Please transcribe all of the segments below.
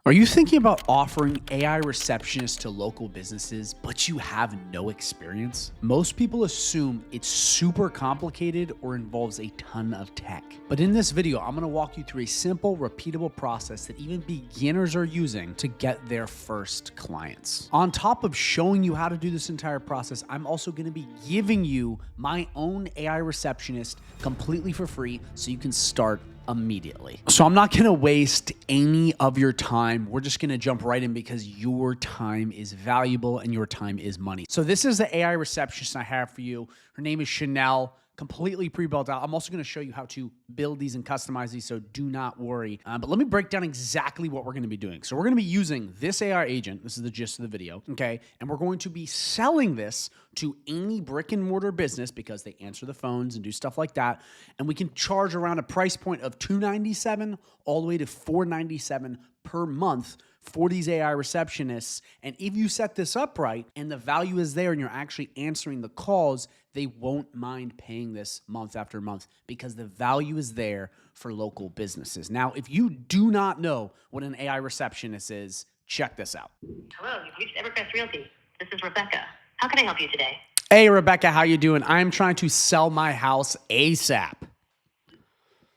Are you thinking about offering AI receptionists to local businesses, but you have no experience? Most people assume it's super complicated or involves a ton of tech. But in this video, I'm gonna walk you through a simple, repeatable process that even beginners are using to get their first clients. On top of showing you how to do this entire process, I'm also gonna be giving you my own AI receptionist completely for free so you can start immediately. So I'm not gonna waste any of your time. We're just gonna jump right in because your time is valuable and your time is money. So this is the AI receptionist I have for you. Her name is Chanel. Completely pre-built out. I'm also going to show you how to build these and customize these, so do not worry. But let me break down exactly what we're going to be doing. So we're going to be using this AI agent. This is the gist of the video, okay? And we're going to be selling this to any brick and mortar business because they answer the phones and do stuff like that. And we can charge around a price point of $297 all the way to $497 per month for these AI receptionists. And if you set this up right and the value is there and you're actually answering the calls, they won't mind paying this month after month because the value is there for local businesses. Now, if you do not know what an AI receptionist is, check this out. Hello, you've reached Evercrest Realty. This is Rebecca. How can I help you today? Hey, Rebecca, how you doing? I'm trying to sell my house ASAP.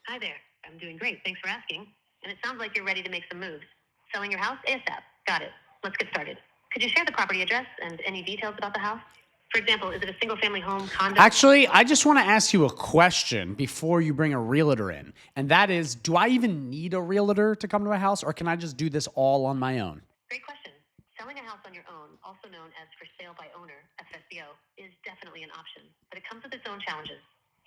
Hi there. I'm doing great. Thanks for asking. And it sounds like you're ready to make some moves. Selling your house ASAP. Got it. Let's get started. Could you share the property address and any details about the house? For example, is it a single-family home, condo? Actually, I just want to ask you a question before you bring a realtor in. And that is, do I even need a realtor to come to my house, or can I just do this all on my own? Great question. Selling a house on your own, also known as for sale by owner, FSBO, is definitely an option, but it comes with its own challenges.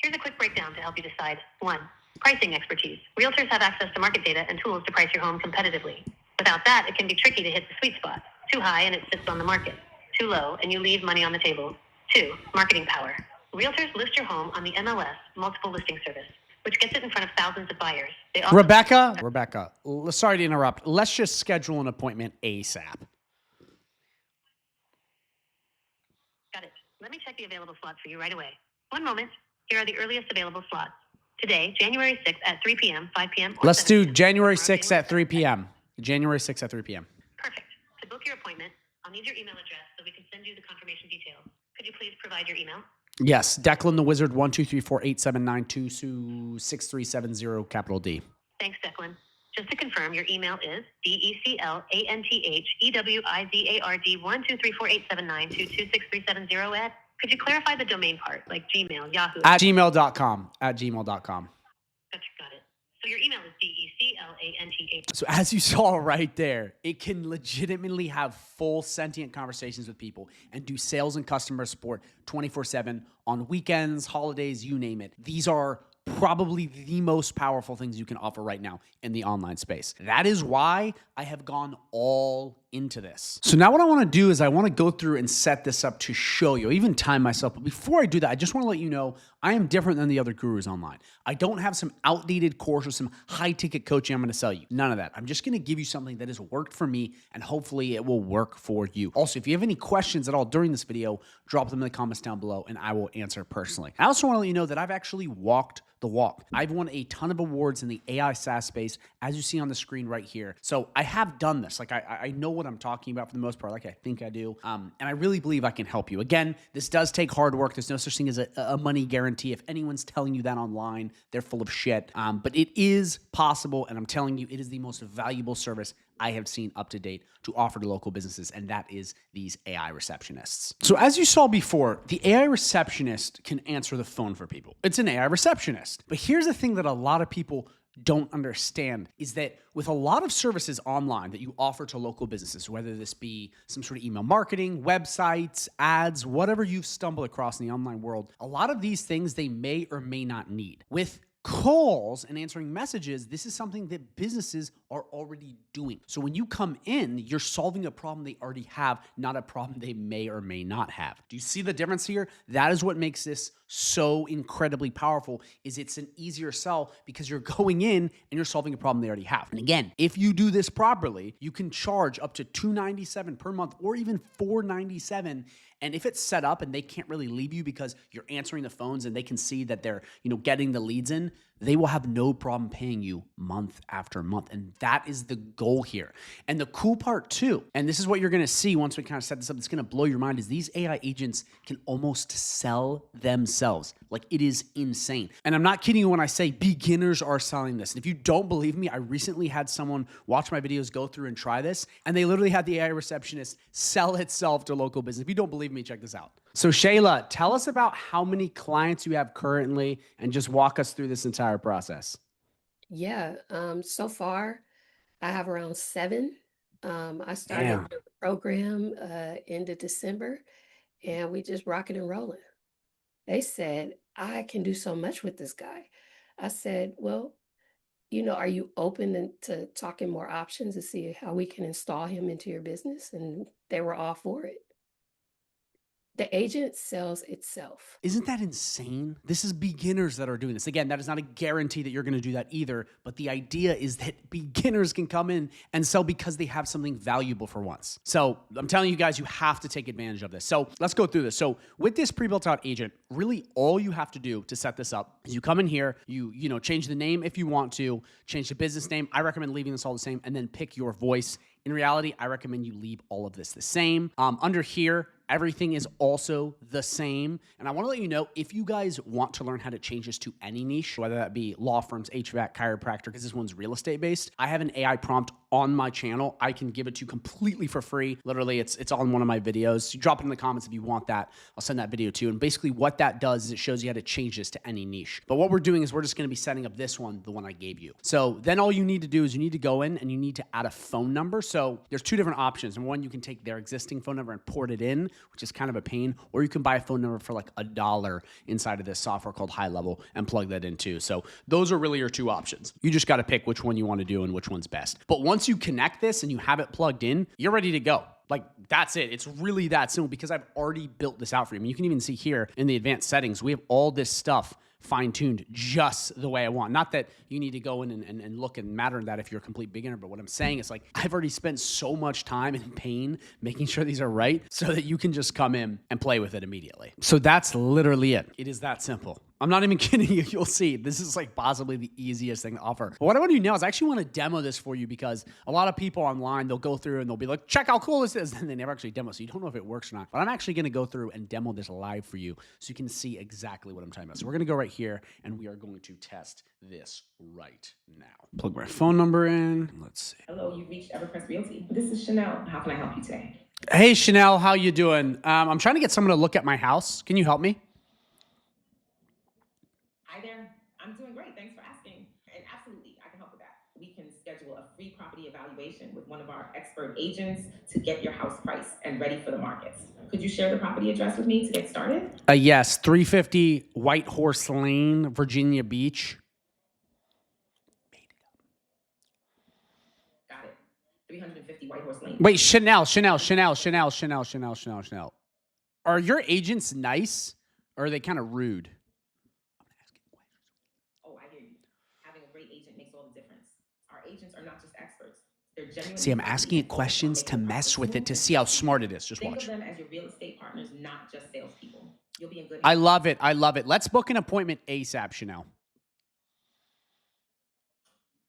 Here's a quick breakdown to help you decide. 1. Pricing expertise. Realtors have access to market data and tools to price your home competitively. Without that, it can be tricky to hit the sweet spot. Too high and it sits on the market. Too low and you leave money on the table. 2. Marketing power. Realtors list your home on the MLS, multiple listing service, which gets it in front of thousands of buyers. They also Rebecca, sorry to interrupt. Let's just schedule an appointment ASAP. Got it. Let me check the available slots for you right away. One moment. Here are the earliest available slots. Today, January 6th at 3 p.m., 5 p.m. or Let's 7 do p.m. January Tomorrow, 6th at 3 p.m. January 6th at 3 p.m. Perfect. To book your appointment, I'll need your email address so we can send you the confirmation details. Could you please provide your email? Yes, Declan the Wizard 1234879226370 capital D. Thanks, Declan. Just to confirm, your email is DECLANTHEWIZARD1234879226370 at. Could you clarify the domain part, like Gmail, Yahoo? At gmail.com. At gmail.com. Gotcha, got it. So your email is DECLANTH. So as you saw right there, it can legitimately have full sentient conversations with people and do sales and customer support 24/7 on weekends, holidays, you name it. These are probably the most powerful things you can offer right now in the online space. That is why I have gone all into this. So now what I want to do is I want to go through and set this up to show you, even time myself. But before I do that, I just want to let you know I am different than the other gurus online. I don't have some outdated course or some high ticket coaching I'm going to sell you. None of that. I'm just going to give you something that has worked for me and hopefully it will work for you. Also, if you have any questions at all during this video, drop them in the comments down below and I will answer personally. I also want to let you know that I've actually walked the walk. I've won a ton of awards in the AI SaaS space, as you see on the screen right here. So I have done this. Like I know what I'm talking about for the most part, like I think I do. And I really believe I can help you. Again, this does take hard work. There's no such thing as a money guarantee. If anyone's telling you that online, they're full of shit. But it is possible, and I'm telling you, it is the most valuable service I have seen up to date to offer to local businesses, and that is these AI receptionists. So as you saw before, the AI receptionist can answer the phone for people. It's an AI receptionist. But here's the thing that a lot of people don't understand is that with a lot of services online that you offer to local businesses, whether this be some sort of email marketing, websites, ads, whatever you've stumbled across in the online world, a lot of these things they may or may not need. With calls and answering messages, this is something that businesses are already doing. So when you come in, you're solving a problem they already have, not a problem they may or may not have. Do you see the difference here? That is what makes this so incredibly powerful, is it's an easier sell because you're going in and you're solving a problem they already have. And again, if you do this properly, you can charge up to $297 per month or even $497. And if it's set up and they can't really leave you because you're answering the phones and they can see that they're, getting the leads in, person, they will have no problem paying you month after month. And that is the goal here. And the cool part too, and this is what you're gonna see once we kind of set this up, it's gonna blow your mind, is these AI agents can almost sell themselves. Like, it is insane. And I'm not kidding you when I say beginners are selling this. And if you don't believe me, I recently had someone watch my videos, go through and try this, and they literally had the AI receptionist sell itself to local business. If you don't believe me, check this out. So Shayla, tell us about how many clients you have currently and just walk us through this entire process. Yeah, so far I have around 7. I started Damn. the program end of December, and we just rocking and rolling. They said, I can do so much with this guy. I said, well, are you open to talking more options to see how we can install him into your business? And they were all for it. The agent sells itself. Isn't that insane? This is beginners that are doing this. Again, that is not a guarantee that you're going to do that either, but the idea is that beginners can come in and sell because they have something valuable for once. So I'm telling you guys, you have to take advantage of this. So let's go through this. So with this pre-built out agent, really all you have to do to set this up is you come in here, you change the name if you want to, change the business name. I recommend leaving this all the same, and then pick your voice. In reality, I recommend you leave all of this the same. Under here, everything is also the same. And I want to let you know, if you guys want to learn how to change this to any niche, whether that be law firms, HVAC, chiropractor, because this one's real estate based, I have an AI prompt on my channel. I can give it to you completely for free. Literally, it's on one of my videos. You drop it in the comments if you want that. I'll send that video to you. And basically what that does is it shows you how to change this to any niche. But what we're doing is we're just going to be setting up this one, the one I gave you. So then all you need to do is you need to go in and you need to add a phone number. So there's 2 different options. And one, you can take their existing phone number and port it in, which is kind of a pain, or you can buy a phone number for like $1 inside of this software called High Level and plug that in too. So those are really your 2 options. You just got to pick which one you want to do and which one's best. But once you connect this and you have it plugged in, you're ready to go. Like, that's it. It's really that simple because I've already built this out for you. I mean, you can even see here in the advanced settings, we have all this stuff fine-tuned just the way I want. Not that you need to go in and look and matter that if you're a complete beginner, but what I'm saying is, like, I've already spent so much time and pain making sure these are right so that you can just come in and play with it immediately. So that's literally it. It is that simple. I'm not even kidding you. You'll see. This is like possibly the easiest thing to offer. But what I want to do now is I actually want to demo this for you, because a lot of people online, they'll go through and they'll be like, check how cool this is. And they never actually demo. So you don't know if it works or not. But I'm actually going to go through and demo this live for you so you can see exactly what I'm talking about. So we're going to go right here and we are going to test this right now. Plug my phone number in. Let's see. Hello, you've reached Evercrest Realty. This is Chanel. How can I help you today? Hey, Chanel, how you doing? I'm trying to get someone to look at my house. Can you help me? Hi there. I'm doing great. Thanks for asking. And absolutely, I can help with that. We can schedule a free property evaluation with one of our expert agents to get your house priced and ready for the markets. Could you share the property address with me to get started? Yes, 350 White Horse Lane, Virginia Beach. Got it. 350 White Horse Lane. Wait, Chanel. Are your agents nice, or are they kind of rude? Oh, I hear you. Having a great agent makes all the difference. Our agents are not just experts. They're genuine. See, I'm asking it questions to mess with it to see how smart it is. Just watch. Think of them as your real estate partners, not just salespeople. You'll be in good hands. I love it. I love it. Let's book an appointment ASAP, Chanel.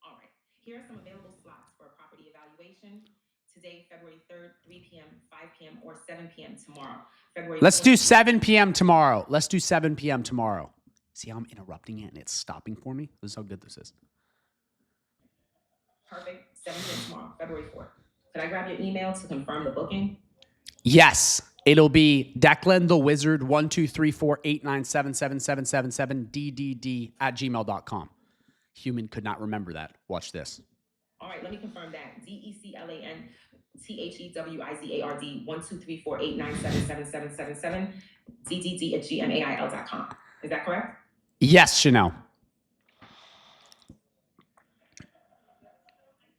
All right. Here are some available slots for a property evaluation. Today, February 3rd, 3 p.m., 5 p.m., or 7 p.m. tomorrow. Let's do 7 p.m. tomorrow. Let's do 7 p.m. tomorrow. See how I'm interrupting it and it's stopping for me? This is how good this is. Perfect. 7 p.m. tomorrow, February 4th. Could I grab your email to confirm the booking? Yes. It'll be Declan the Wizard 12348977777DDD@gmail.com. Human could not remember that. Watch this. All right, let me confirm that. DECLANTHEWIZARD 12348977777 DDD@gmail.com. Is that correct? Yes, Chanel.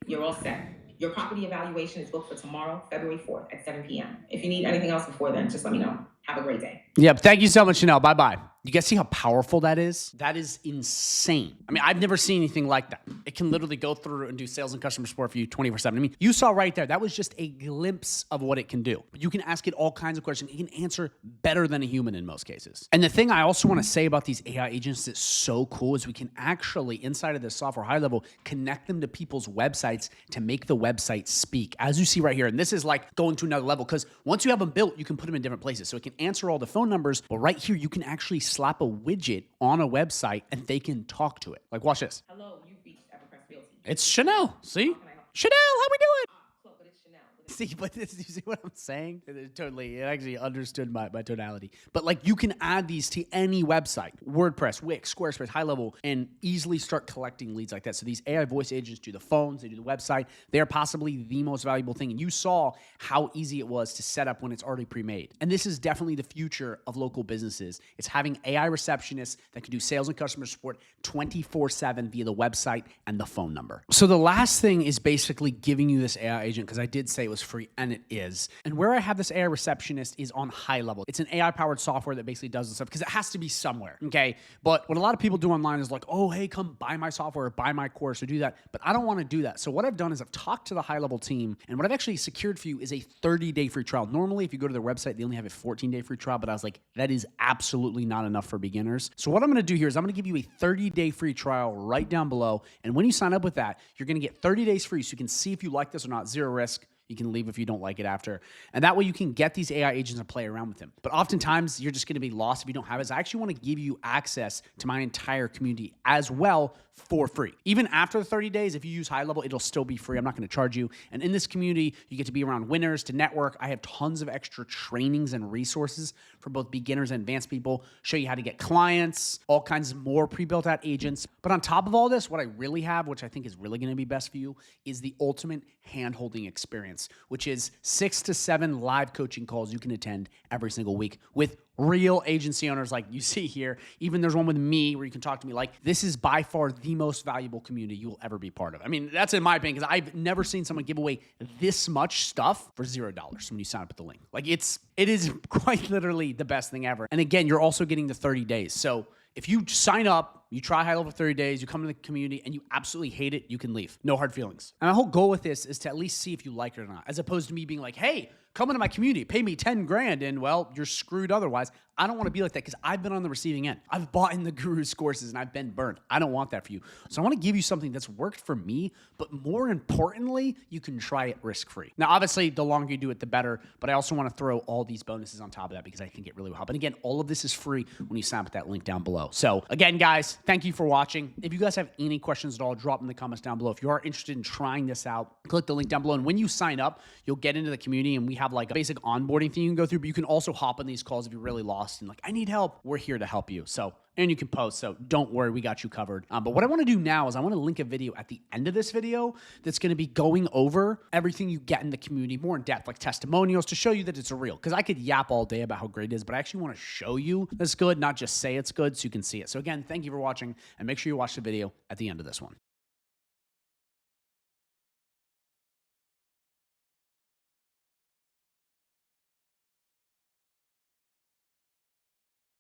You're all set. Your property evaluation is booked for tomorrow, February 4th at 7 p.m. If you need anything else before then, just let me know. Have a great day. Yep. Thank you so much, Chanel. Bye-bye. You guys see how powerful that is? That is insane. I mean, I've never seen anything like that. It can literally go through and do sales and customer support for you 24/7. I mean, you saw right there, that was just a glimpse of what it can do. But you can ask it all kinds of questions. It can answer better than a human in most cases. And the thing I also want to say about these AI agents that's so cool is we can actually, inside of this software high level, connect them to people's websites to make the website speak. As you see right here, and this is like going to another level because once you have them built, you can put them in different places. So it can answer all the phone numbers, but right here, you can actually slap a widget on a website and they can talk to it. Like, watch this. Hello, you've reached Evercrest Realty. It's Chanel. See? How can I help you? Chanel, how we doing? Chloe, but it's Chanel. See, but you see what I'm saying? It actually understood my tonality. But like you can add these to any website, WordPress, Wix, Squarespace, high level, and easily start collecting leads like that. So these AI voice agents do the phones, they do the website. They're possibly the most valuable thing. And you saw how easy it was to set up when it's already pre-made. And this is definitely the future of local businesses. It's having AI receptionists that can do sales and customer support 24/7 via the website and the phone number. So the last thing is basically giving you this AI agent, because I did say it was free, and it is. And where I have this AI receptionist is on high level. It's an AI powered software that basically does this stuff because it has to be somewhere. Okay. But what a lot of people do online is like, oh, hey, come buy my software, or buy my course, or do that. But I don't want to do that. So what I've done is I've talked to the high level team, and what I've actually secured for you is a 30-day free trial. Normally, if you go to their website, they only have a 14-day free trial, but I was like, that is absolutely not enough for beginners. So what I'm going to do here is I'm going to give you a 30-day free trial right down below. And when you sign up with that, you're going to get 30 days free. So you can see if you like this or not, zero risk. You can leave if you don't like it after. And that way you can get these AI agents and play around with them. But oftentimes you're just going to be lost if you don't have it. So I actually want to give you access to my entire community as well for free. Even after the 30 days, if you use high level, it'll still be free. I'm not going to charge you. And in this community, you get to be around winners, to network. I have tons of extra trainings and resources for both beginners and advanced people, show you how to get clients, all kinds of more pre-built out agents. But on top of all this, what I really have, which I think is really going to be best for you, is the ultimate hand-holding experience, which is 6 to 7 live coaching calls you can attend every single week with real agency owners like you see here. Even there's one with me where you can talk to me. Like, this is by far the most valuable community you will ever be part of. I mean, that's in my opinion, because I've never seen someone give away this much stuff for $0 when you sign up at the link. Like, it is quite literally the best thing ever. And again, you're also getting the 30 days. So if you sign up, you try high level for 30 days, you come to the community and you absolutely hate it, you can leave. No hard feelings. And my whole goal with this is to at least see if you like it or not, as opposed to me being like, hey, come into my community, pay me 10 grand, and well, you're screwed otherwise. I don't want to be like that because I've been on the receiving end. I've bought in the guru's courses and I've been burnt. I don't want that for you. So I want to give you something that's worked for me, but more importantly, you can try it risk-free. Now, obviously, the longer you do it, the better, but I also want to throw all these bonuses on top of that because I think it really will help. And again, all of this is free when you sign up with that link down below. So again, guys, thank you for watching. If you guys have any questions at all, drop them in the comments down below. If you are interested in trying this out, click the link down below. And when you sign up, you'll get into the community and we have like a basic onboarding thing you can go through, but you can also hop on these calls if you're really lost and like, I need help. We're here to help you. So, and you can post. So don't worry, we got you covered. But what I want to do now is I want to link a video at the end of this video that's going to be going over everything you get in the community more in depth, like testimonials to show you that it's real. Because I could yap all day about how great it is, but I actually want to show you that's good, not just say it's good so you can see it. So again, thank you for watching and make sure you watch the video at the end of this one.